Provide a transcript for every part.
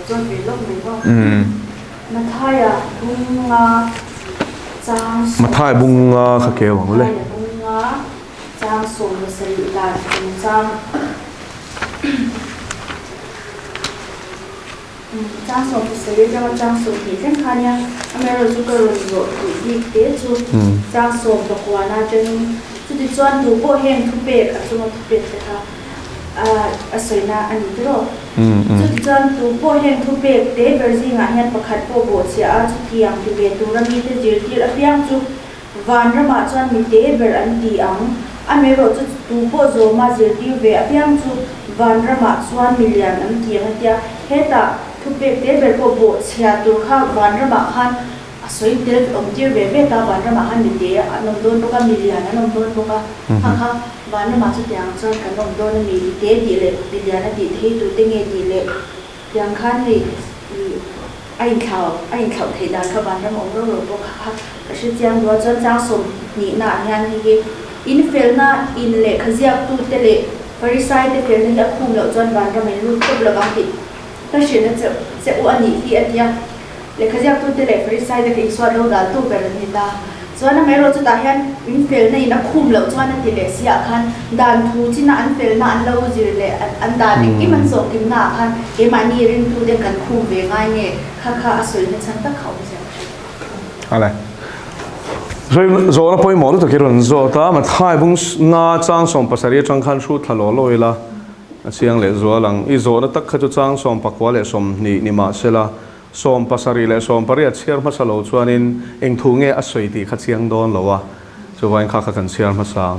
จนเป็นลมไม่ก็มาท้ายบุงงาจางมาท้ายบุงงาขะเกวังเลยบุงงาจางส่งมาสลิดาเป็นจางส่งมาสลิดาจางส่งที่เส้นขายอเมริการุ่นโลกที่เด็ดจุดจางส่งตะกวานาจนจุดที่จวนดูโบเฮงทุเบกจุดทุเบกนะคะสวยนะอันนี้ด้วยจุดที่จวนดูโบเฮงทุเบกเดเบอร์ซิงอ่ะเห็นประคัดโบโบเสียจุดที่ยังที่เบตูรามีที่จิ๋วที่ระเบียงจุดวันระมาจวนมีเดเบอร์อันที่อังอเมริกาจุดดูโบโซมาจิ๋วที่เบระเบียงจุดวันระมาจวนมิลลิอนอันที่ยังที่เฮต้าทุเบกเดเบอร์โบโบเสียตัวข้าวันระมาขันสวยเด็ดองค์จิ๋วเบต้าวันระมาขันมีเดะนมโดนพวกมิลลิอนนมโดนพวกข้าวันระมาจุดยังจวนกันนมโดนมีเดะดีเลยมิลลิอนดีที่ตัวเต็งดีเลยยังขันนี่ไอ้เขาเทดานเขาวันระมาองค์รู้พวกข้า是这样多จนจางสมนี่น่ะงานนี้อินเฟลน่ะอินเล็กขยับตู้เตเล่ฟาริไซเตเฟลนี่จะคุมแล้วจนวันระมารู้ตัวละบางทีแต่เชื่อนะจะอ้วนนี่ที่อันเดียเล็กขยับตู้เตเล่ฟาริไซเตที่สวดเราดันตู้ไปแล้วนี่ตาจวนนั้นไม่รู้จะตาเห็นอินเฟลนี่นะคุมแล้วจวนนั้นที่เล็กเสียคันดันทูที่น่ะอันเฟลน่ะอันเล่าจีเล่อันดันที่มันส่งกินหน้าคันเอมานี่เรื่องตู้เด็กกันคุมเวง่ายเนี่ยข้าสวยในชั้นตะเขาไม่ใช่อะไร所以做那朋友都可以轮做，但嘛太不拿张上把这张看书他落落啦，这样来做人，一做那得看就张上把过来送你嘛是啦，送把这里来送把这钱嘛是老做人，应图个水地看这样多了啊，就玩看看钱嘛上，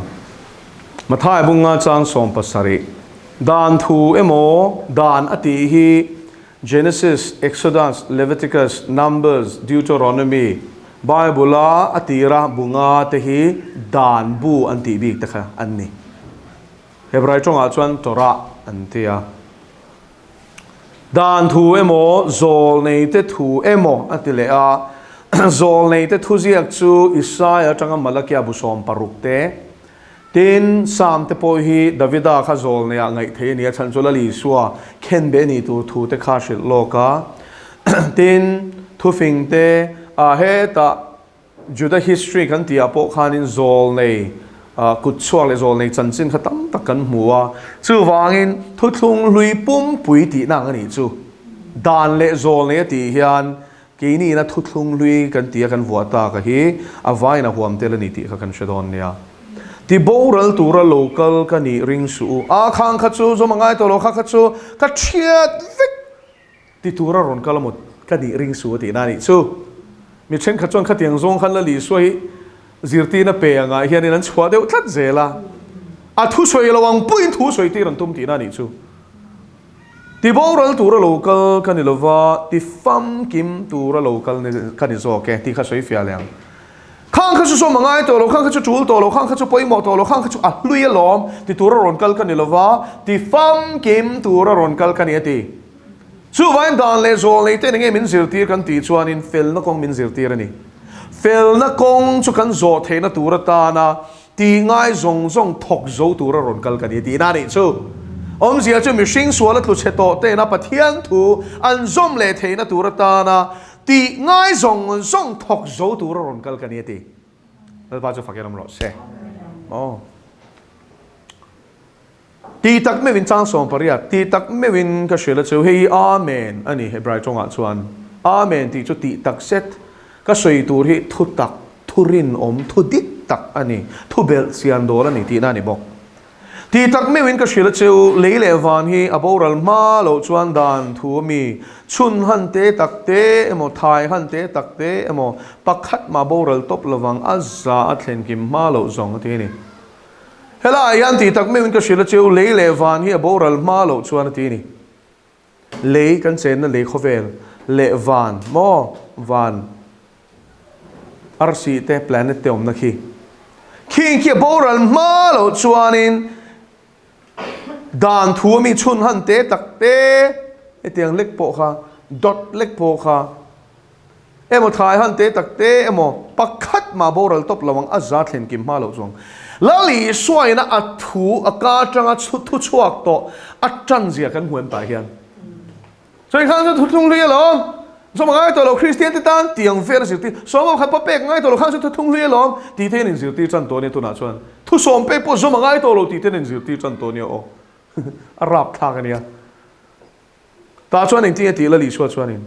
嘛太不拿张上把这里，dan图dan atihi Genesis, Exodus, Leviticus, Numbers, Deuteronomy. Bible atira bunga tehi dan bu anti big takha anni Hebrai chonga chuan Torah antia dan thu emo zol nei te thu emo atile a zol nei te thu ziak chu Isaiah changa Malakia busom parukte tin sam te po hi Davida kha zol ne ngai the ni chan chola li suwa khen be ni tu thu te kha shil loka tin thu fing te he ta Judah history kan tia po khanin zol nei kut chuak le zol nei chanchin khatam takan hmuwa chu wangin thuthung lui pum pui ti nang ani chu dan le zol nei ti hian ke ni na thuthung lui kan tia kan vuata ka hi avai na huam tel ani ti kha kan shedon nia ti boral tura local ka ni ring su a khang kha chu zo mangai to lo kha chu ka thiat vek ti tura ron kalamut ka ni ring su ti na ni chu mi chen kha chon kha tiang zong khan la li soi zirti na pe anga hian in an chua deuh tlat zela a thu soi lawang puin thu soi ti ran tum ti na ni chu ti boral tura local kan ilova ti fam kim tura local ne kan izo ke ti kha soi fia liang khang kha chu so mangai to lo khang kha chu chul to lo khang kha chu poimo to lo khang kha chu a lui lom ti tura ron kal kan ilova ti fam kim tura ron kal kan ti chu vain dan le zol nei te nge min zirtir kan ti chuan in fel na kong min zirtir ani fel na kong chu kan zo the na tura ta na ti ngai zong zong thok zo tura ron kal kan ti na ni chu om zia chu mi hring suala tlu che to te na pathian thu an zom le the na tura ta na ti ngai zong zong thok zo tura ron kal kan ti la ba chu fakiram ro se oh ti tak me win chang som paria ti tak me win ka shela chu hei amen ani hebrai chonga chuan amen ti chu ti tak set ka soi tur hi thu tak thurin om thu dik tak ani thu bel sian dor ani ti na ni bok ti tak me win ka shela chu leile van hi aboral ma lo chuan dan thu mi chun han te tak te emo thai han te tak te emo pakhat ma boral top lawang azza athen kim ma lo zong ti ni hela yan ti tak me win ka shila chu leile van hi aboral ma lo chuan ti ni le kan chen na le khovel le van mo van arsi te planet te om na khi ki aboral ma lo chuan in dan thu mi chun han te tak te etiang lek po kha dot lek po kha emo thai han te tak te emo pakhat ma boral top lawang azza thlen kim ma lo zong lali suai na athu aka tanga thu chuak to atran zia kan huan ta hian ช่วยข้างจะทุ่งเรียหรอสมัยตัวเราคริสเตียนที่ตั้งเตียงเฟรสิตีสมัยขับเป็กง่ายตัวเราข้างจะทุ่งเรียหรอตีเทนินสิตีจันตัวนี้ตัวน่าชวนทุสมเป็กปุ๊บสมัยตัวเราตีเทนินสิตีจันตัวนี้โอ้อารับทางกันเนี่ยตาชวนเองที่ตีละลีชวนเอง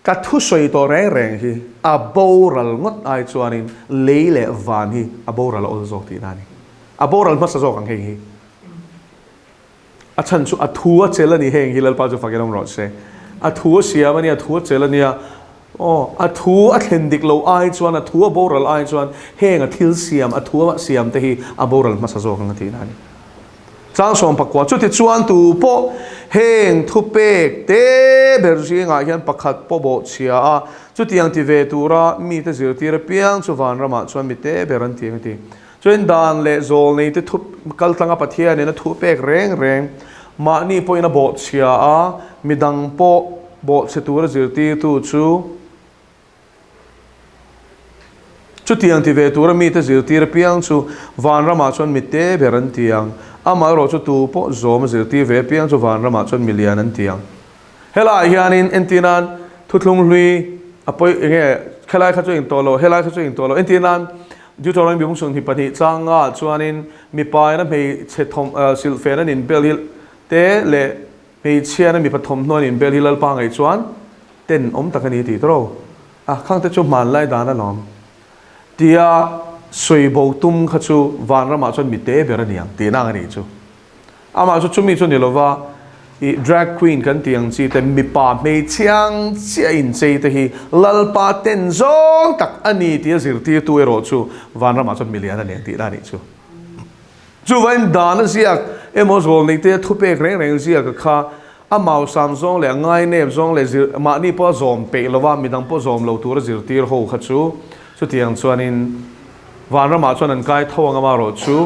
กัดทุสวยตัวแรงฮีอาโบรัลงดไอชวนเองเลี้ยเล่วานฮีอาโบรัลโอโซตีนั่นนี่อาโบรัลมัสโซกังเฮงฮีอาฉันชูอาทัวเจลนี่เฮงฮิลล์ปาจูฟักยังรอดเซอาทัวเสียมันเนี่ยอาทัวเจลนี่อ๋ออาทัวอาเทนดิกโลไอจวนอาทัวโบรัลไอจวนเฮงอาทิลเสียมอาทัวเสียมแต่ฮีอาโบรัลมาสะโซกันทีนั้นจ้างส่งปักว่าจุดที่จวนตูโปเฮงทุเปกเตเบอร์จีงายันปักขัดโปโบเชียจุดที่ยังที่เวตูระมีแต่สิ่งที่เราเพียงชวันรามาชวนมีเตเบอร์นทีกันทีจนดานเลโซลนี่ที่ทุบกัลตังกับพัทยาเนี่ยนะทุเปกแรงมานี่พออินาโบเชียมีดังโปโบเชตูระจิตีตูชูจุดที่ยังที่เวตูระมีแต่จิตีระเพียงชูวันรามาชวนมีเตเบอร์นทียงอามาโรจุตูโปโซมจิตีเวเพียงชูวันรามาชวนมิเลียนันทียงเฮลาฮิอานินเอ็นตินันทุลุงลุยอภัยเงี้ยเฮลาข้าช่วยอินโตโลเฮลาข้าช่วยอินโตโลเอ็นตินันยูทอรังบิมุงสุนที่ปฏิจังอาชวนินมีปายนั้นมีเชทอมซิลเฟนันอินเบลฮิลเตเลมีเชียนั้นมีปฐมนวลอินเบลฮิลลปังไอชวนเต้นตะกันนี้ตีโตรข้างแต่จุมันไล่ดานะล้อมเดียสวยโบตุมข้าชูวันละมาชวนมีเตเบรเนียงตีนางนี้จูมาชูมีชวนเดียวว่าdrag queen กันที่ยังจีแต่มีป่าไม่เชียงเชียอินเจแต่ฮีลัลปาเต้นจงตักอันนี้ที่สิรที่ตัวรอชูวันละมาชนมิเลียนนั่นเองที่นั่นนี่ชูวันดานเสียกมอสโกลนี่เตะทุบเอกแรงเสียกข้ามาเอาสามจงเลยง่ายเนี่ยจงเลยมานี่พอจอมเปย์ละว่ามีดังพอจอมเราตัวสิรที่เราขัดชูที่ยังชวนินวันละมาชนนั้นใกล้ท้องมารอชู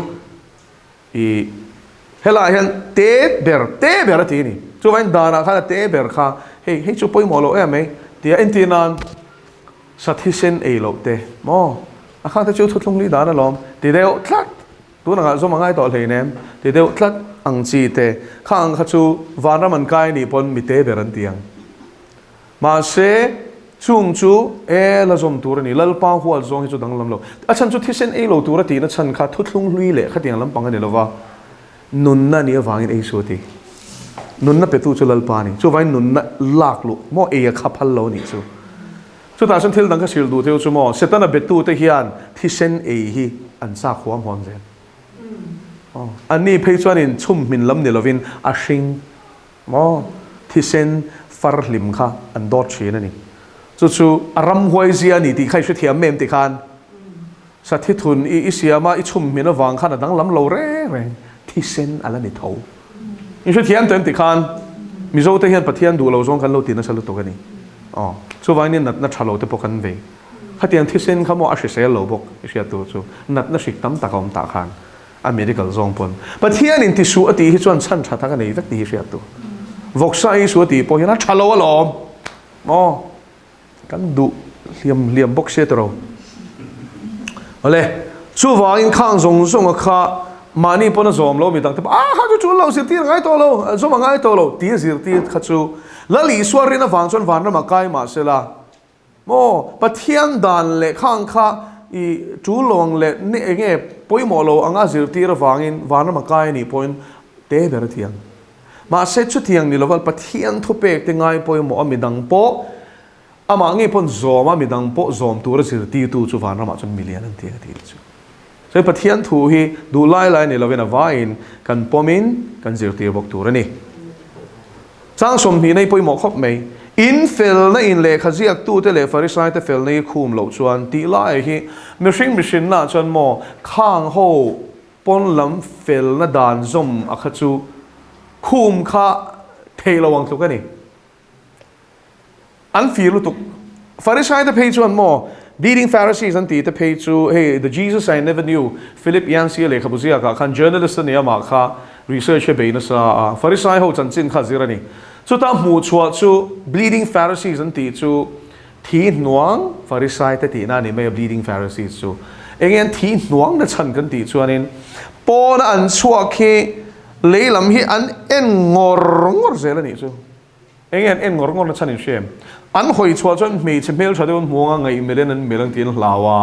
เฮลาเห็นเตเบอร์ทีนี่ช่วยดานาข้าเตเบอร์ข้าเฮ้ช่วยปอยหมอโลไหมเดี๋ยวอินทินันสัตย์เซนเอโลเตมอข้าจะช่วยทุกลงลีดานะล้อมเดี๋ยวทัดตัวนักสมังไงต่อเลยเนี่ยเดี๋ยวทัดอังจีเตข้างข้าช่วยวานรามันใกล้นี่ปนมีเตเบอร์ทียังมาเสช่วงชูละจอมตัวนี่ละป้าหัวจงให้จุดดังลำโลฉันจุดที่เซนเอโลตัวทีนั้นฉันข้าทุกลงลีเลยข้าเตียงลำปังกันเดี๋ยวว่านุนน่ะนี่วางอินเอชวตีนุนน่ะเป็นตัวจุลลปานี่ช่วยนุนน่ะลากลุโมเอขับฮัลโลนี่ช่วยตาฉันทิลดังก็สิลดูเที่ยวชั่วโมงเสร็จแล้วน่ะเป็นตัวที่ยันที่เซนเอฮีอันซาความหอมเจนอันนี้เพื่อชวนอินชุ่มมินลำเดลวินอาชิงที่เซนฟาร์ลิมค่ะอันดอดเชนนี่จู่ๆอารมณ์หวยเสียนี่ที่ใครช่วยเทียมเมมติคันสัตย์ที่ทุนอีเสียมาอีชุ่มมินวางขันดังลำโลเร่ที่เซนอะไรนี่เท่ายิ่งช่วยเทียนเต็มติคันมิโซเทียนปะเทียนดูเราส่งกันเราตีนัชลุตัวกันนี่ช่วยนี่นัดชาโลเตปกันเวถ้าเทียนที่เซนเขาบอกอาศัยเราบอกอีเสียตัวจู่นัดสิกตั้มตะกอมตะคันอเมริกันส่งปนปะเทียนนี่ที่สุดที่ชวนชั้นชาทักกันนี่ตักดีเสียตัววกไซสุดที่พอเห็นนัดชาโลว่าหลอมกันดูเลี่ยมบกเสียตัวเอาเลยช่วยว่าอินข้างส่งข้ามานี่พอน่ะจอมเรามีตั้งแต่ข้าจะจูเราสิที่ง่ายตัวเราจอมง่ายตัวเราที่สิที่ข้าจูแล้วลีสวารินะฟังชนฟังเรามาใกล้มาเสละโม่ปะเทียนดันเละข้างข้าอีจูลงเละนี่เงี้ยปอยหมอเราอังอาสิที่เราฟังอินฟังเรามาใกล้นี่ปอยเตะเบอร์เทียงมาเสร็จชุดเทียงนี่เราว่าปะเทียนทุบเปกที่ง่ายปอยหมอมีดังโปอามางี้พอนจอมมีดังโปจอมตัวเราสิที่ตัวจูฟังเรามาจนมิเลียนนั่นเทียงที่จูใช่ปะเทียนถูฮีดูไล่นี่เราเป็นวายน์กันปอมินกันจิรตีบอกตัวนี่จ้างสมพีในปอยหมอกครบไหมอินเฟลในอินเล่ขจีกตู้เตเลฟาริสัยเตเฟลในคุมเหล่าชวนตีไล่ฮีมิชินน่าจนหมอข้างโฮปนลำเฟลน่ะดานซอมอักจูคุมข้าเทระวังตัวกันนี่อันฟีรุตุกฟาริสัยเตเพย์ชวนหมอLeading Pharisees อันที่จะไปจูthe Jesus I never knew Philip ยันเสียเลยครับบุษยาค่ะคัน journalist เนี่ยมาค่ะ research ไปนะซะPharisee เขาจันจินค่ะสิระนี่สุดท้ายหมู่ชัวจู Bleeding Pharisees อันที่จูที่หน่วง Pharisee แต่ที่นั่นนี่ไม่ Bleeding Pharisees จูเองที่หน่วงนั่นฉันกันที่จูอันนี้ปอนอันชัวแค่เลยลำฮีอันเอ็นงอร์เสียแล้วนี่จู เองเอ็นงอชันอินเชมอันหอยชัวจนมีเชมเมลชาเดวนมัวงไงเมเลนันเมลังตีนลาวา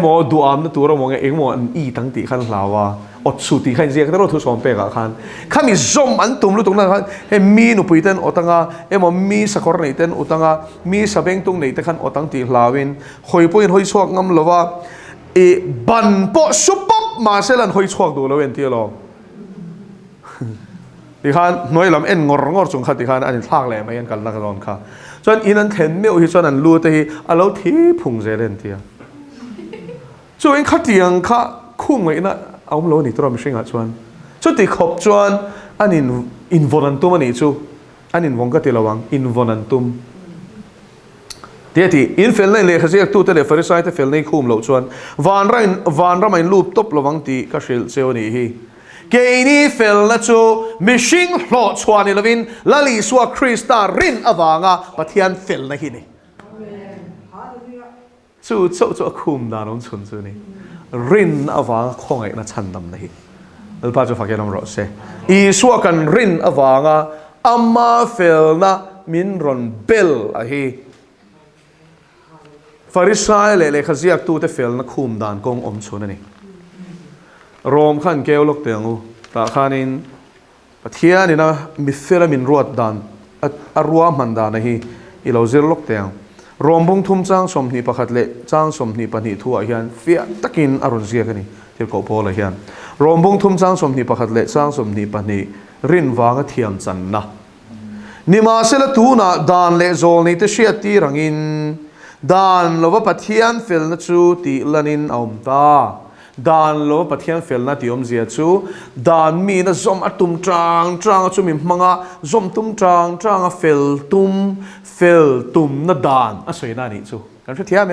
มอดูอามนั่นตัวเรามองเองมออันอีตั้งตีขันลาวาอดสุตีขันเสียก็ต้องทุสอมเปกขันข้ามีซอมอันตุ่มรู้ตรงนั้นขันมีนุปุยเต้นอตังอ่ะมอมีสกอร์ไหนเต้นอตังอ่ะมีสเปงตรงไหนเต้นขันอตังตีลาวินหอยปุยหอยชัวงำลว่าบันปอซุปป๊อปมาเซลันหอยชัวดูแล้วเวนที่เราดิขันน้อยลำเอ็นงอจงขัดดิขันอันนี้ทากแหลมไม่ยันกันนักร้องค่ะจนอินันเห็นไม่อุทิศนันรู้แต่อันเราที่พุ่งเจริญที่จนขัดยังข้าคุ้มไงนะเอาไม่รู้นี่ตัวเราไม่ใช่งัดชวนจนที่ขบชวนอันนี้อินวอนันตุมอันนี้จูอันนี้วงก็ที่ระวังอินวอนันตุมเดี๋ยวที่อินเฟลนี่เลยเขาเรียกตัวเตเลฟาริสัยแต่เฟลนี่คุ้มเราชวนวันเราไม่รูปตบระวังที่ก็เชลเซลนี่ฮีเกนี่เฟลนะจูมิชิงหลอชวนนี่ละวินลลีสวาคริสตารินอวางะปะเทียนเฟลนะฮีนี่จู่คุ้มดานนชนจูนี่รินอวางะคงไอ้นั่นฉันดำนะฮีอัลปาจูฟักยันรอเซอีสวากันรินอวางะอามาเฟลนะมินรอนเบลอะฮีฟาริสัยเลยเขาเรียกตัวเตเฟลนะคุ้มดานกงอมชนนี่โรมขันเกลลกเตียงตาขานินปะเทียนี่นะมิเฟลมินรวดดานรัวมันดานนะฮีอีเราเจรลกเตียงโรมบุงทุ่มจ้างสมนีประคัดเละจ้างสมนีปนิทั่วเฮียนเฟียตะกินอรุณเสียกันนี่เที่ยวโพลเฮียนโรมบุงทุ่มจ้างสมนีประคัดเละจ้างสมนีปนิรินวางเทียมจันนะนิมาเซลตูน่ะดานเละโซลนี่ตะเชียตีรังอินดานลวะปะเทียนเฟลนัจูตีลันินอมตาดานโลปะเทียนเฟลนาติอมเสียจูดานมีนะซอมอัตุมจางจูมีมังะซอมตุมจางเฟลตุมนะดานอ่ะสวยน่านี่จูกันช่วยเทียม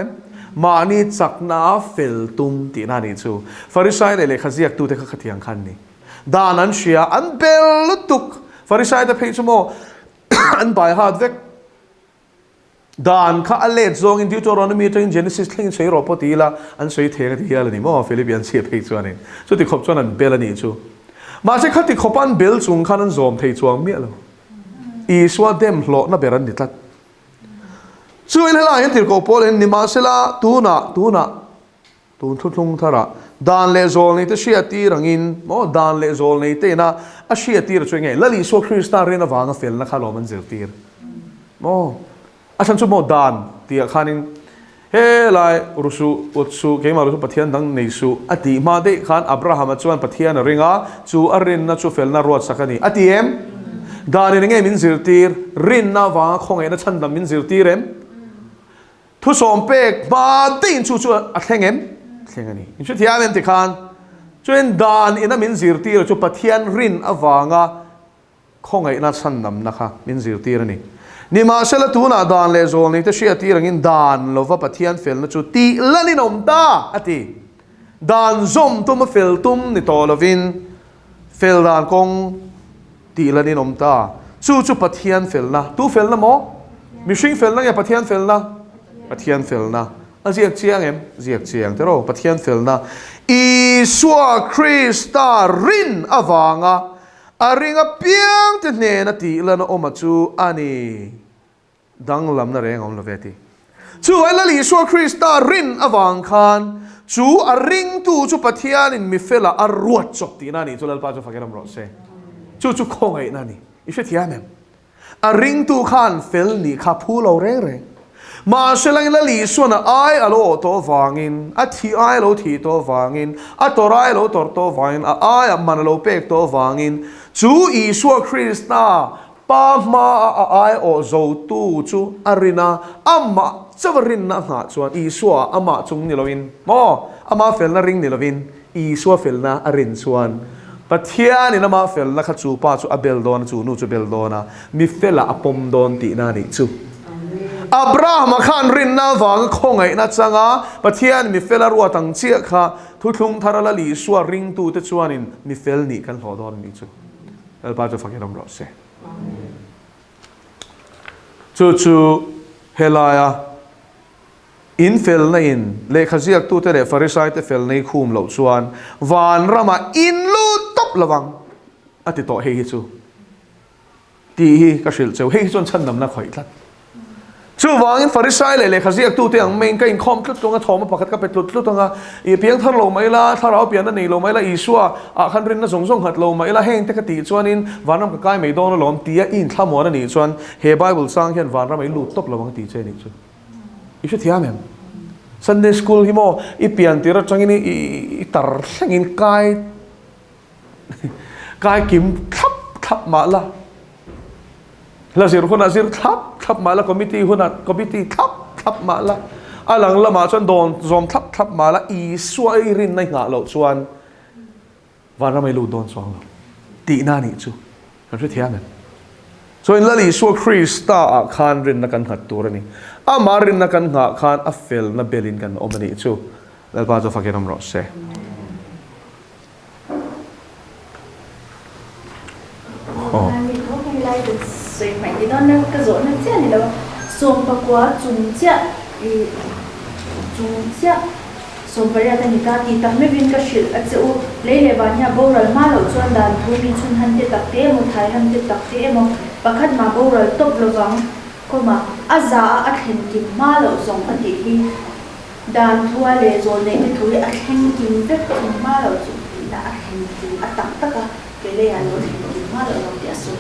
มานี่จักนาเฟลตุมตีน่านี่จูฟาริสัยเลยขยักตูเตะขะเทียงคันนี่ดานันเชียอันเบลลุตุกฟาริสัยเตะเพย์ชโมอันไปหาดเวกดานข้าอเลดซองอินดิวโตรอนมีตัวอินเจเนซิสลิงใช้รบปฏิลาอันใช้เทียงที่ยาลนี่มั่วฟิลิปปินส์เสียเพย์จวนนี่สุดที่ขบจวนนั้นเบลนี่จูมาใช่ขัดที่ขบันเบลจุงขันนั้นซอมเทจวงเมียแล้วอีสวาเดมหลอกน่าเบรันดิทัดช่วยเลยล่ะเห็นที่เขาพูดเห็นนิมาเซลาตูนทุนทาระดานเลโซลนี่ตัวเชียตีรังอินโอ้ดานเลโซลนี่เตนะอาเชียตีระช่วยไงแล้วลิสวาคริสตาเรนวางเฟลนะข้าลอมันเจอตีร์โอ้อาฉันชั่วโมงดานที่อาคานินเฮ้ไลรุสุอุดสุเกี่ยมารุสุปะเทียนดังในสุอดีมาเด็กขันอับราฮัมจวนปะเทียนริงาจูอารินนะจูเฟลนารวดสักนี่อดีดานี่ไงมินซิลตีร์รินนาวางคงไงนะฉันดำมินซิลตีร์ทุสอมเปกมาดินจูอัดแข่งนี่อินชุดที่อาเมนติขันจวนดานอินะมินซิลตีร์จูปะเทียนรินอวางาคงไงนะฉันดำนะคะมินซิลตีร์นี่นี่มาเชลตูน่าดานเลโซนี่จะเชียตีรังอินดานลวะปะเทียนเฟลนะจูตีลันินอมตาอติดานซอมตุมเฟลตุมนี่ตอลวินเฟลดานคงตีลันินอมตาจูปะเทียนเฟลนะตูเฟลนะโมมิชิงเฟลนะอย่าปะเทียนเฟลนะปะเทียนเฟลนะเจียกเจียงเจียกเจียงแต่เราปะเทียนเฟลนะอีสวาคริสตารินอวางะอาริงa piang te ne na ti la na oma chu ani dang lam na reng om la veti chu ai la li so krista rin awang khan chu aring tu chu pathian in mi fela arwat chok ti na ni chu lal pa chu fakeram ro se chu khong ai na ni i she thia mem aring tu khan fel ni kha phu lo rengมาเชลังละลีส่วนไออโลตัวฟังอินอัฐิไอโลที่ตัวฟังอินอัตรายโลตัวฟังอินไอมันโลเป็กตัวฟังอินจูอีสัวคริสต์ปามาไอโอโจตูจูอารินาอามาเจวรินนะฮะส่วนอีสัวอามาจุงนิลวินมออามาเฟลนาริงนิลวินอีสัวเฟลนาอารินส่วนปัทยานี่นะมาเฟลนะขัดจูป้าจูอัเบลโดนจูนูจูเบลโดนะมีเฟลอะปมโดนตีนานิจูอับราฮัมขันรินนาวังคงไงนัดจังอาปะเทียนมีเฟลรัวตั้งเจียค่ะทุกทุงทาราลลีสัวริงตูเตชวานินมีเฟลนี่กันหอดอนนี่จูเอลปาจูฟังกันรำรอเซจูเฮลายาอินเฟลนั่นเลขาเจียกตูเตเรฟาริสัยเตเฟลในคุมเหล่าชวนวานรามาอินลูตบระวังอติโตเฮฮิจู ti ka shil cheu hei chon chan nam na khoi tlat chu wangin farisai le khaziak tu te ang main ka in khom tlut tonga thoma pakhat ka petlut tlut tonga I piang thar lo mai la tharau pian na nei lo mai la isua a khan rin na zong hat lo mai la heng te ka ti chuanin wanam ka kai mai don lom tia in thlamor ani chuan he bible sang hian wanram mai lut top lawang ti che ni chu isu thiam em Sunday school hi mo I pian tira changin I tar sangin kai kim thap ma la zir huna zir thap ma la committee thap ma la alang lama chuan don zom thap ma la I suai rin nai nga lo chuan wanram mai lut don chuang lo ti na ni chu kan chu thiam em so in lali so Krista a khan rin na kan hat tur ani a marin na kan nga khan a fel na belin kan omani chu lal ba zo fakiram ro se oh mi ko kai lai de sui mai di don na ka zo na chen ni lo som pa kwa chung chia som pa ya ta ni ka ti ta me bin ka shil a cheu le ba nya boral ma lo chuan dan thu mi chun han te tak te mo thai han te tak te mo pakhat ma boral top lowang ko ma aza a thlen kim ma lo zong a ti hi dan thua le zo ne te thu a thlen kim vek kim ma lo chu da a thlen kim a tak taka ke le ya lo thlen kim ma lo ti a so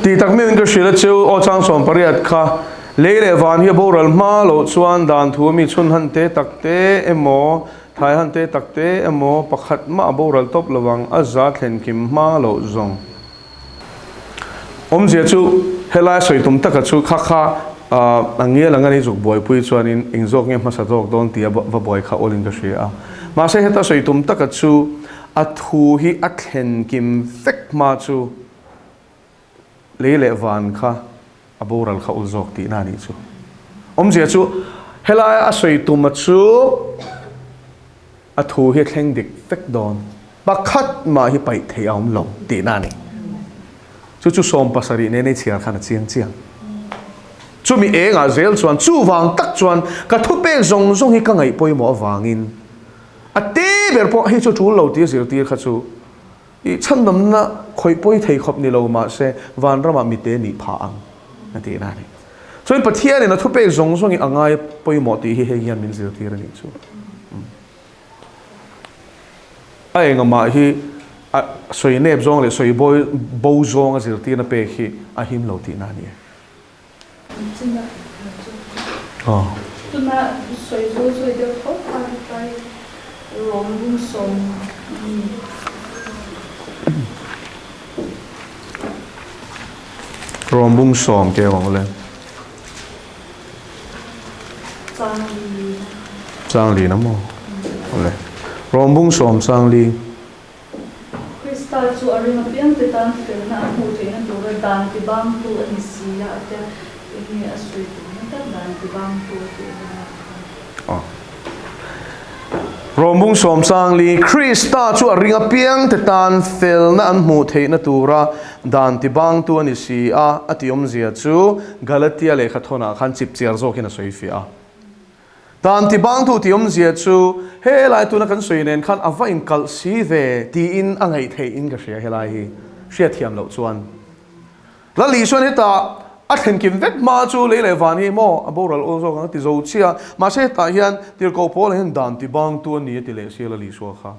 ti tak me ka shil a cheu o chang som pariat kha le van hi boral ma lo chuan dan thu mi chun han te tak te emo thai han te tak te emo pakhat ma boral top lawang aza thlen kim ma lo zong zia chu helai soitum taka chu kha angia langani juk boy pui chuanin ingzok nge masa jok don tia va boy kha olin ka shia ma se heta soitum taka chu a thu hi a thlen kim fek ma chu le van kha aboral kha uzok ti na ni chu zia chu helai a soitum chu a thu hi thleng dik fek don pakhat ma hi pai thei aum lo ti na ni chu som pasari ne nei chiar khana chiang chu mi e nga zel chuan chu wang tak chuan ka thu pe zong hi ka ngai poi mo wangin a te ber po hi chu lo ti zir ti kha chu I chandam na khoi poi thei khop ni lo ma se van rama mi te ni pha ang na ti na ni so in pathia ne na thu pe zong hi angai poi mo ti hi hian min zir ti ni chu ai nga ma hi soi nep zong le soi boy bo zong a zir ti na pe hi a him lo ti na ni tuna soi de ko pai rom bung som rombung som ke wang le sang li na mo le rombung som sang li Krista chu aringa piang te tan fel na mu te na do dan ti bang tu ani si ya te ni asui tu na ta dan ti bang tu te na rombung som sang li Krista chu aringa piang te tan fel na an mu the na tura dan ti bang tu ani si a atiom zia chu Galatia le khathona khan chip chiar zo kina soifia dan ti bang tu tiom zia chu he lai tu na kan soinen khan ava in kal si ve ti in angai the in ka ria helai hi ria thiam lo chuan la li chuan heta a then kim vek ma chu le van hi mo aboral ozo kan ti zo chia ma se ta hian tir ko pol hen dan ti bang tu ni ti le sia la li so kha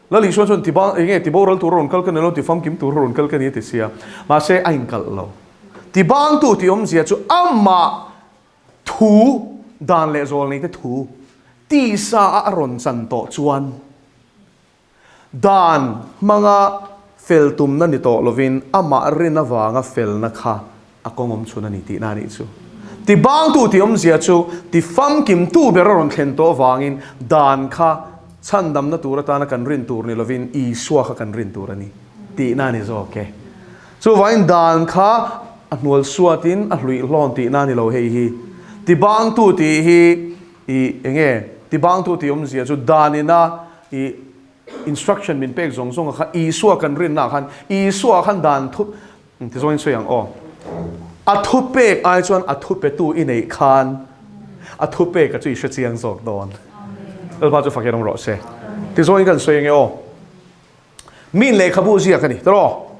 la li so chon ti bang nge ti boral tu ron kal kan lo ti fam kim tu ron kal kan ni ti sia ma se ain kal lo ti bang tu ti om zia chu amma thu dan le zol ni te thu ti sa a ron san to chuan dan manga fel tum na ni to lovin ama rin na wanga fel na kha akongom chuna ni ti na ni chu ti bang tu ti om zia chu ti fam kim tu ber ron thlen to wangin dan kha chandam na tur ta na kan rin tur ni lovin I suwa kha kan rin tur ani ti na ni zo ke chu wain dan kha anwal suatin a hlui hlon ti na ni lo hei hi ti bang tu ti hi I enge ti bang tu ti om zia chu danina I instruction min pek zong zong kha I suwa kan rin na khan I suwa khan dan thup ti zong so yang a thup pek ai chuan a thup pe tu I nei khan a thup pek ka chu I chiang zok don el ba chu fakirong ro se ti zong kan so yang min le khabu zia kani tro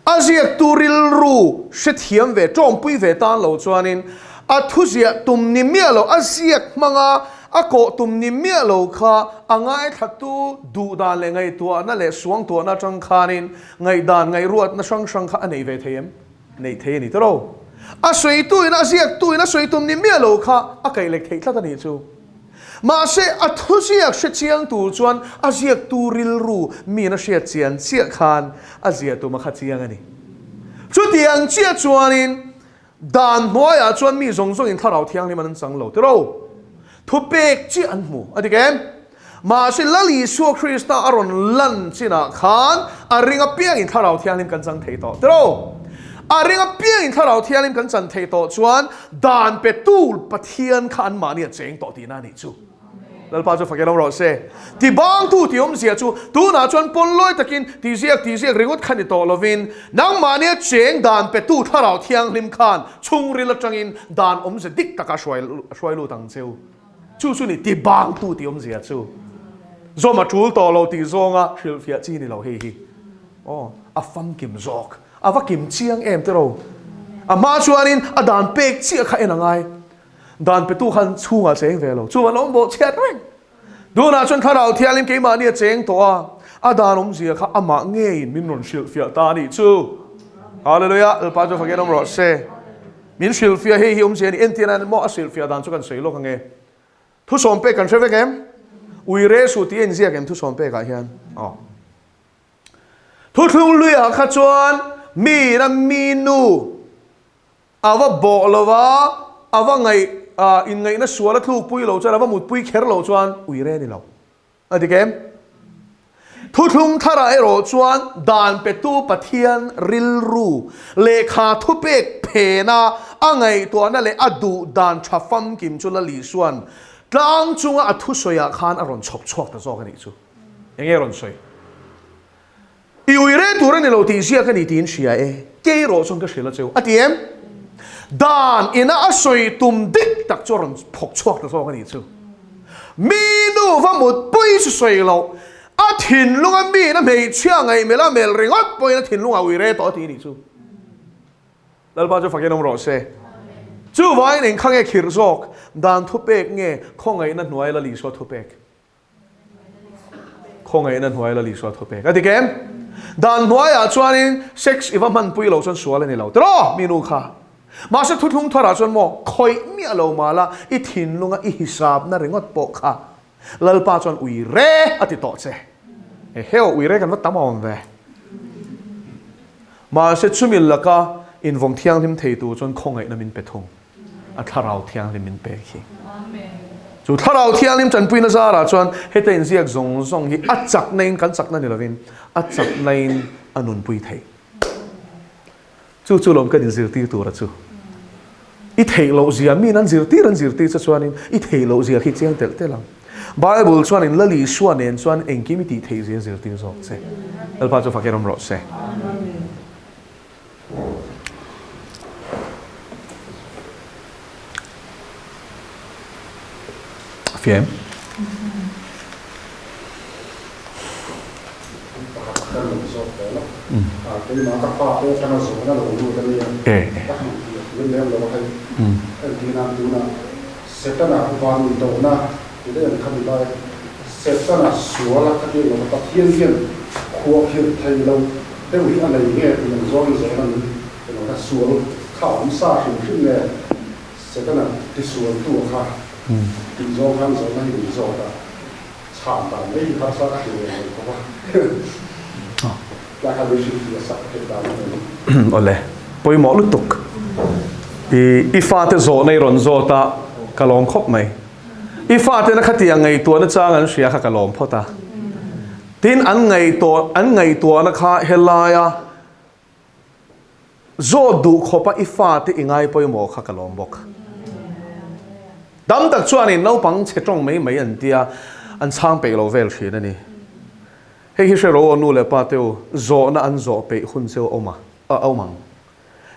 aziak turil ru shethiam ve trom pui ve tan lo chuanin athuzia tumni mialo aziak manga ako tumni mialo kha angai thatu du dan le ngai to na le suang to na tang khanin ngai dan ngai ruat na sang sang kha anei ve them nei the ni tro a soi tu ina aziak tu ina soi tumni mialo kha akai le thei thla ni chu mà sẽ à thu siak sẽ chiang tu chuan à siak tu ril ru mi na sẽ chiang chiang khan à siak tu mà khát chiang ani chú tiang chia chuanin dan hoa ya chuan mi zong zong in tharau thiang ni man chang lo tro thu pek chi an mu ati kem mà sẽ lali su Krista aron lan china khan a ringa piang in tharau thiang lim kan chang thei to tro a ringa piang in tharau thiang lim kan chan thei to chuan dan pe tul pathian khan ma ni cheng to ti na ni chu lalpa cho fakelo ro se ti bang tu ti zia chu tu na chuan pon loi takin ti ziak ringot khani to lovin nang mania cheng dan pe tu tharau thiang lim khan chung ril atangin dan se dik taka shwai lu tang cheu chu ni ti bang tu ti zia chu zo ma chul to lo ti zonga shil fia chi ni lo hi a fam kim zok a va kim chiang em te ro a ma chuanin a dan pek chi kha enangai dan pe tu khan chunga cheng ve lo chu ma lom bo chet reng do na chon tharau thialim ke ma ni cheng to a dan zia kha ama nge in min ron shil fia ta ni chu hallelujah el pa jo fagenom ro se min shil fia he hi zia ni entian mo a shil fia dan chu kan sei lo ka nge thu som pe kan treve kem ui re su ti en zia kem thu som pe ka hian thu thung lui a kha chuan mi na mi nu ava bo lova ava ngai in ngai na suala thu pui lo chuan ava mut pui kher lo chuan ui re ni lo ati kem thu thung thara e ro chuan dan pe tu pathian ril ru le kha thu pek phe na angai to na le adu dan thafam kim chu la li suan tlang chunga athu soya khan aron chok ta zo ka ni chu enge ron soi i ui re tu ni lo ti sia ka ni tin sia e ke ro chung ka shela cheu atiem dan ina asoi tum dik tak choron phok chok ta zo ka ni chu mi nu va mut pui su soi lo a thin lunga mi na mei chiang ai mela mel ringot poi na thin lunga ui re to ti ni chu lal ba jo fa ke nom ro se chu vai ning khang e khir zok dan thu pek nge khongai na hnuai la li so thu pek khongai na hnuai la li so thu pek ati kem dan hnuai a chuanin sex iwa man pui lo chon sual ni lo tro minu kha ma se thu thung thara chon mo khoi mi alo mala I thin lunga I hisab na ringot po kha lal pa chon ui re ati to che e heo ui re kan wa tamon ve ma se chumil laka in vong thiang lim thei tu chon khongai na min pe thung a tharau thiang lim min pe hi chu tharau thiang lim chan pui na zara chuan hetain ziak zong hi a chak nain kan chak na ni lovin a chak nain anun pui thei chu lom ka din zir ti tu ra chu I thei lo zia mi nan zir ti cha chuanin I thei lo zia hi chiang tel telang Bible chuanin la li suan nen chuan engkimi ti thei zir ti zo che alpa chu fakerom ro se Phim tình do khăn giống này tình do là sản phẩm đấy thì phát ra các điều này có không? Là các đối tượng thì sắp kết đào này. Ole, bôi mỏ lút tục. I pha te zo này ron zo ta kalong khop mai. I pha te na khati ang ngày tua na chang an sia kha kalong phota. Tin an ngày tua na kha helaya. Zo du khopa I pha te ingai bôi mỏ kha kalong bok. Dam tak chuanin no pang che tong mai an tia an chang pe lo vel thina ni hei hi shero nu le pa teu zo na an zo pe hun cheu oma omang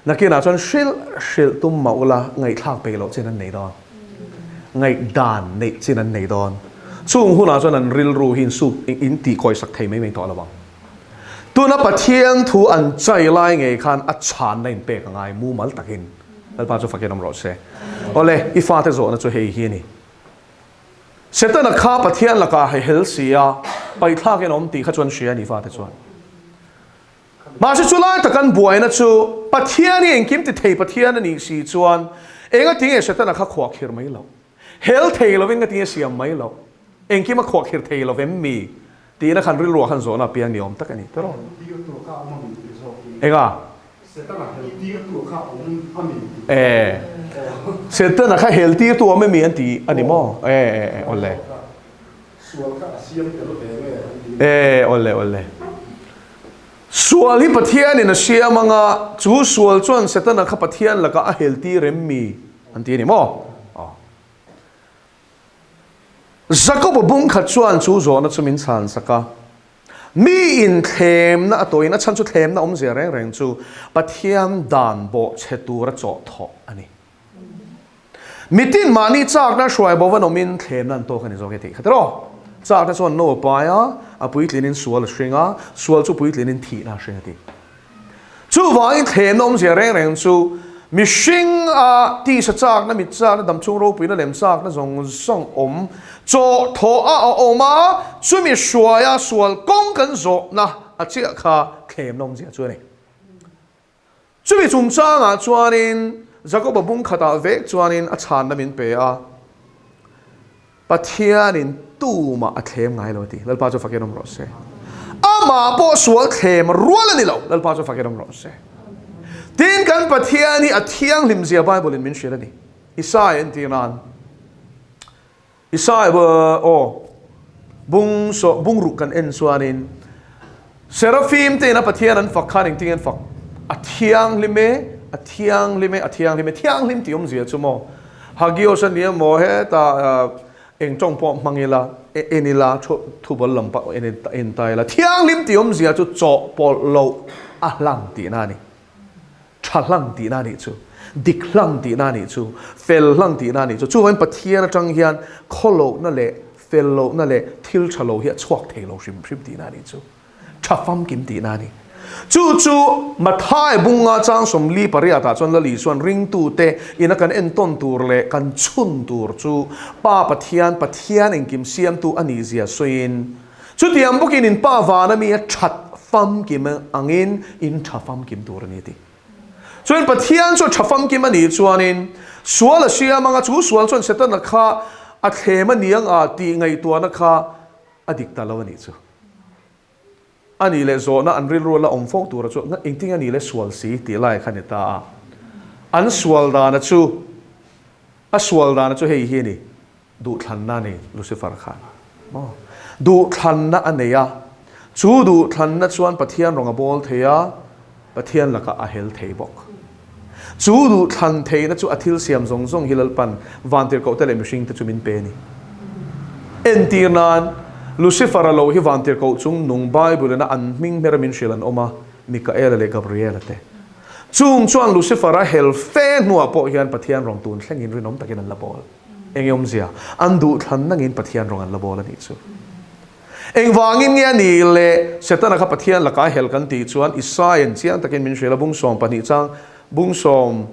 nakina chon shil tum maula ngai thak pe lo chen an nei don ngai dan nei chen an nei don chung huna chon an ril ru hin su in ti koi sak thei mai to la bang tu na pathian thu an chai lai nge khan a chan na in pe ka ngai mu mal takin alpa chu fakin amro se ole ifa te zo na chu hei hi ni setana kha pathian laka hel sia pai thla ke nom ti kha chon sia ni fa te chuan ma se chulai takan buai na chu pathian ni engkim ti thei pathian ni si chuan enga tinge setana kha khwa khir mai lo hel thei lo winga tinge siam mai lo engkim a khwa khir thei lo vem mi ti na khan ri lo khan zo na piang ni om takani tero enga setana kha healthy tu me mi anti animo ole ole sual hi pathian in a sia manga chu sual chuan setana kha pathian laka a healthy remmi anti ni mo zakob bung kha chuan chu zo na chumin chan saka mi in them na atoi na chan chu them na om zia reng reng chu pathian dan bo chetura cho tho ani mitin mani chak na shwai bowan omin them nan to khani zo ke ti khatro chak na chon no pa ya apui tlinin sual shringa sual chu pui tlinin thi na shringa ti chu wai them nom zia reng reng chu mi shing a ti sa chak na mi chak na dam chung ro pui na lem chak na zong song om cho tho a oma chu mi shwa ya sual kong kan zo na a chia kha them nom zia chu ni chu mi chung chang a chuanin zakob bung khata vek chuanin a chan na min pe a pathianin tu ma a them ngai lo ti lalpa chu fakenom ro se ama po sual them rual ani lo lalpa chu fakenom ro se tin kan pathiani a thiang lim zia bible in min shira ni isai en tinan isai ba o bung ru kan en suanin seraphim te na pathian an fakhan ing tingen fak a thiang lime thiang lim ti om zia chumo hagio san ni mo he ta eng chong po mangila enila thu bol lam pa en tai la thiang lim ti om zia chu cho pol lo a lang ti na ni thalang ti na ni chu diklang ti na ni chu fel lang ti na ni chu wen pathian atang hian kholo na le fel lo na le thil chalo hi chuak thelo shim ti na ni chu thafam kim ti na ni chu mathai bunga chang som li paria ta chon la li suan ring tu te ina kan en ton tur le kan chun tur chu pa pathian engkim siam tu ani zia soin chu tiam bukin in pa wana mi a that fam kim angin in thafam kim tur ni ti chuan pathian chu thafam kim ani chuanin sual a sia manga chu sual chuan setan na kha a thema niang a ti ngai tu na kha adik ta lo ani chu ani le zo na an ril ro la om fok tu ra chu na engting ani le sual si ti lai khanita an sual da na chu a sual da na chu hei hi ni du thlan na ni lucifer khan du thlan na aneya chu du thlan na chuan pathian ronga bol theya pathian laka a hel thei bok chu du thlan thei na chu athil siam zong hilal pan vantir ko tele mishing te chu min pe ni entirnan Lucifer lo hi vantir ko chung nung bible na an ming meramin shilan oma Mikael le Gabriel te chung chuan Lucifer a hel fe nuwa po hian pathian rong tun thlengin rinom takin an labol engom zia an du thlan nangin pathian rong an labol ani chu eng wangin nge ni le setana kha pathian laka hel kan ti chuan Isaiah chiang takin min shela bung som pani chang bung som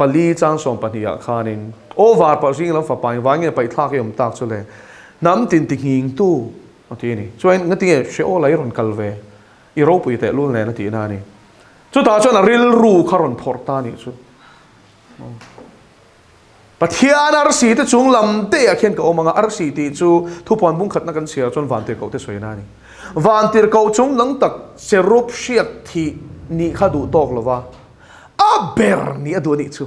pali chang som pani ya khanin over pa jing lam fa pai wangin pai thla ke um tak chu le nam tin tinging tu atini chuan ngati she o lai ron kalve europe ite lu ne na ti na ni chu ta chuan a ril ru kharon phorta ni chu pathian ar si te chung lam te a khen ka omanga ar si ti chu thupon bung khat na kan sia chuan vantir ko te soina ni vantir ko chung lang tak serup shiak thi ni khadu tok lova a ber ni adu ni chu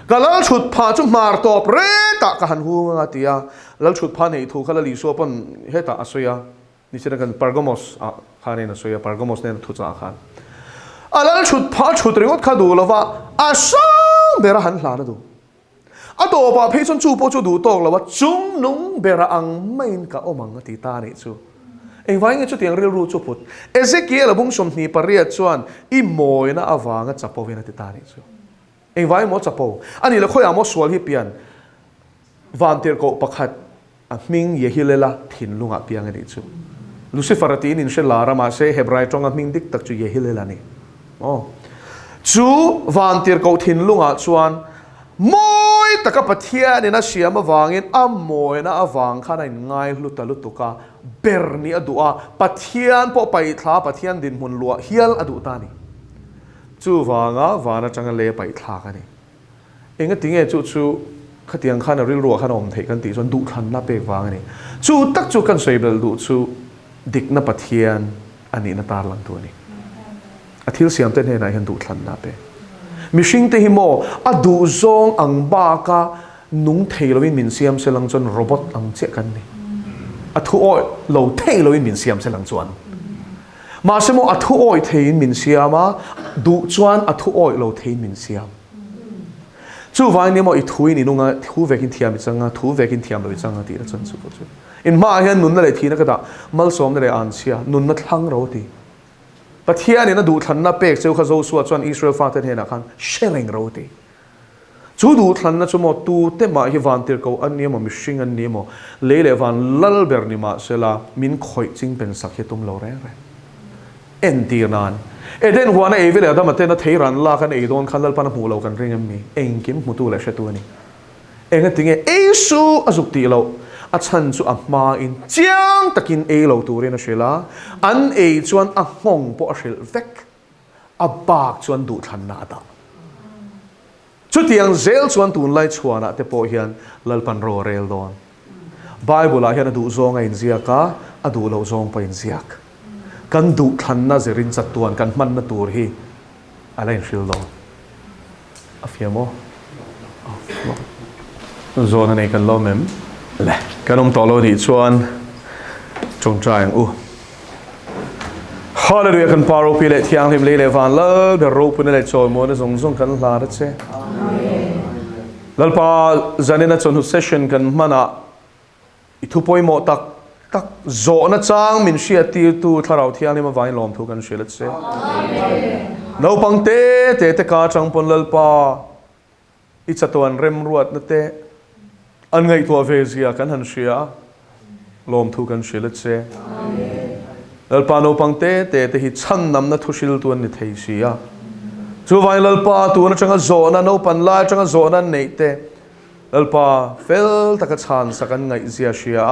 galal chut pha chu mar top re ta ka han hu nga tia lal chut pha nei thu khala li so pon heta asoya ni sira kan Pergamos a khane na soya Pergamos ne thu cha khan alal chut pha chut ringot kha du lova asa bera han hla na du ato pa phe chon chu po chu du tok lova chung nung bera ang main ka omang ti ta ni chu eng vai nge chu tiang ril ru chu put Ezekiel bung som ni paria chuan I moi na awanga chapovena ti ta ni chu eng vai mo chapo ani le khoya mo sual hi pian vantir ko pakhat a ming ye hilela thin lunga piang ani chu Lucifer tin in shela rama se Hebrai tonga ming dik tak chu ye hilelani oh chu van tir ko thin lunga chuan moi taka pathia ni na siam awangin amoi na awang khana ngai lutalutuka berni adua pathian po pai thla pathian din mun lua hial adu ta ni chu wanga wana changa le pai thla ka ni enga tinge chu khatiang khana ril ro khana om thei kan ti chon du than na pe wang ni chu tak chu kan soibel du chu dik na pathian ani na tar lang tu ni athil siam te ne na han du than na pe mishing te himo adu zong ang ba ka nung thei lovin min siam se lang chon robot ang che kan ni athu oi lo thei lovin min siam se lang chuan ma se mo athu oi thei min siama du chuan athu oi lo thei min siam chu vai ni mo I thui ni nunga thu vekin thiam changa thu vekin thiam lo changa ti ra chan chu chu in ma hian nun na le thina ka da mal som na le an sia nun na thlang ro ti pathian ina du thlan na pek cheu kha zo su chuan Israel fa te hena khan shelling ro ti chu du thlan na chu mo tu te ma hi van tir ko an ni mo mishing an ni mo le le van lal ber ni ma sela min khoi ching pen sak he tum lo re en tir nan eden huana evil adam te na theiran la kan e don khanal pan mu lo kan ring mi engkim mu tu le shetu ni enga tinge esu azuk ti lo a chan chu a ma in chiang takin e lo turin a shela an e chuan a hong po a shel vek a bak chuan du than na da chu tiang zel chuan tun lai chuana te po hian lalpan ro rel don bible a hian du zonga in ziaka a du lo zong pa in ziak kan du than na zerin chatuan kan man na tur hi alain shil lo afiamo zona nei kan lo mem le kanom tolo ni chuan chong trying hallelujah kan paro pile thiang him le van la the rope ne le choi mo na zong zong kan la da che amen lalpa zanina chon session kan mana ithu poi mo tak zo na chang min sia ti tu tharau thiang ma vai lom thu kan shelat se amen no pangte te ka chang pon lalpa I chatuan rem ruat na te an ngai tua ve zia kan han sia lom thu kan shelat se amen lalpa no pangte te hi chan nam na thusil tuan ni thei sia chu vai lalpa tu na changa zo na no pan la changa zo na nei te lalpa fel taka chan sakan ngai zia sia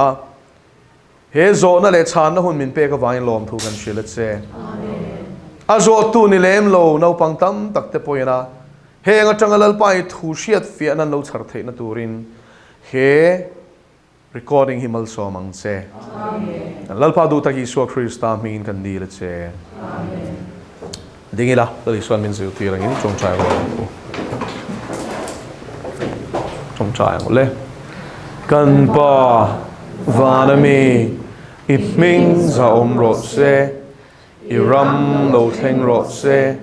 he zo na le chan na hun min pe ka vai lom thu kan shelat se amen a zo tu ni lem lo no pang tam tak te poina he nga changa lalpa I thu siat fia na no char thei na turin he recording himal so mang che amen lalpa du ta ki so Krista min kan di le che amen dingila li swan min zu ti rang ni chong chai le kan pa vanami it means om ro se iram lo theng ro se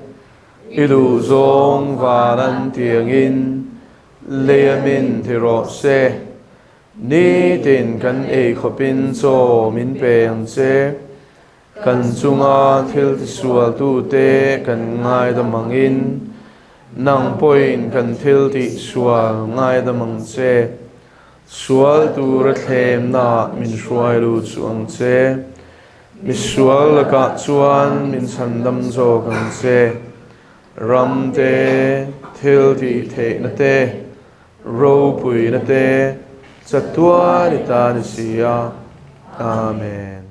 idu zong vanan tiang in leamin thi ro se ni tin kan e khopin so min peng se kan chunga thil sual tu te kan ngai da mangin nang point kan thil ti sual ngai da mang se sual tu ra them na min shuai lu chuang che mi sual ka chuan min sandam zo kan che ram te thil ti the na te ro pui na te chatua ni ta ni sia amen